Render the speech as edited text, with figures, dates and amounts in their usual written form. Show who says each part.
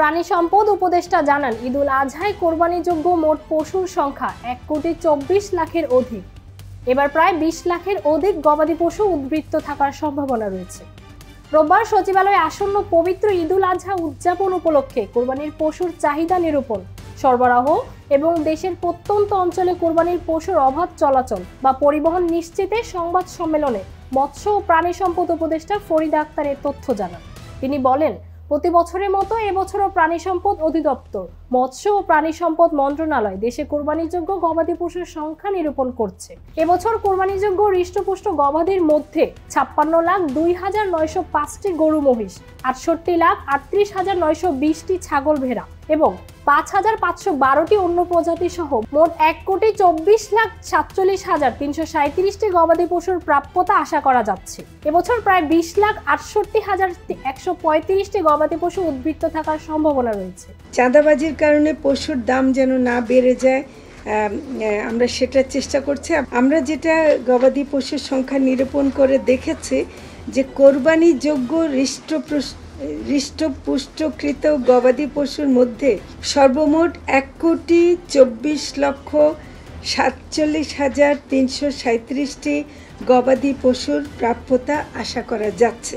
Speaker 1: প্রাণী সম্পদ উপদেষ্টা জানান, ঈদুল আজহায় কোরবানিযোগ্য মোট পশুর সংখ্যা 1,24,00,000-এর অধিক। এবার প্রায় 20 লাখের অধিক গবাদি পশু উদ্বৃত্ত থাকার সম্ভাবনা রয়েছে। রোববার সচিবালয়ে আসন্ন পবিত্র ঈদুল আজহা উদযাপন উপলক্ষে কোরবানির পশুর চাহিদা নিরূপণ, সরবরাহ এবং দেশের প্রত্যন্ত অঞ্চলে কোরবানির পশুর অবাধ চলাচল বা পরিবহন নিশ্চিতে সংবাদ সম্মেলনে মৎস্য ও প্রাণী সম্পদ উপদেষ্টা ফরিদা আক্তার এ তথ্য জানান। তিনি বলেন, প্রতি বছরের মতো এবছরও প্রাণী সম্পদ অধিদপ্তর, মৎস্য ও প্রাণী সম্পদ মন্ত্রণালয় দেশে কোরবানিযোগ্য গবাদি পশুর সংখ্যা নিরূপণ করছে। এবছর কোরবানিযোগ্য হৃষ্টপুষ্ট গবাদির মধ্যে 56,02,905টি গরু মহিষ, 68,38,920টি ছাগল ভেড়া এবং 5,512টি অন্য প্রজাতি সহ মোট 1,24,47,337টি গবাদি পশুর প্রাপ্যতা আশা করা যাচ্ছে। এবছর প্রায় 20,68,135টি গবাদি পশু উদ্বৃত্ত থাকার সম্ভাবনা রয়েছে।
Speaker 2: চাঁদাবাজির কারণে পশুর দাম যেন না বেড়ে যায়, আমরা সেটার চেষ্টা করছি। আমরা যেটা গবাদি পশুর সংখ্যা নিরূপণ করে দেখেছি যে কোরবানিযোগ্য হৃষ্টপুষ্টকৃত গবাদি পশুর মধ্যে সর্বমোট 1,24,47,337টি গবাদি পশুর প্রাপ্যতা আশা করা যাচ্ছে।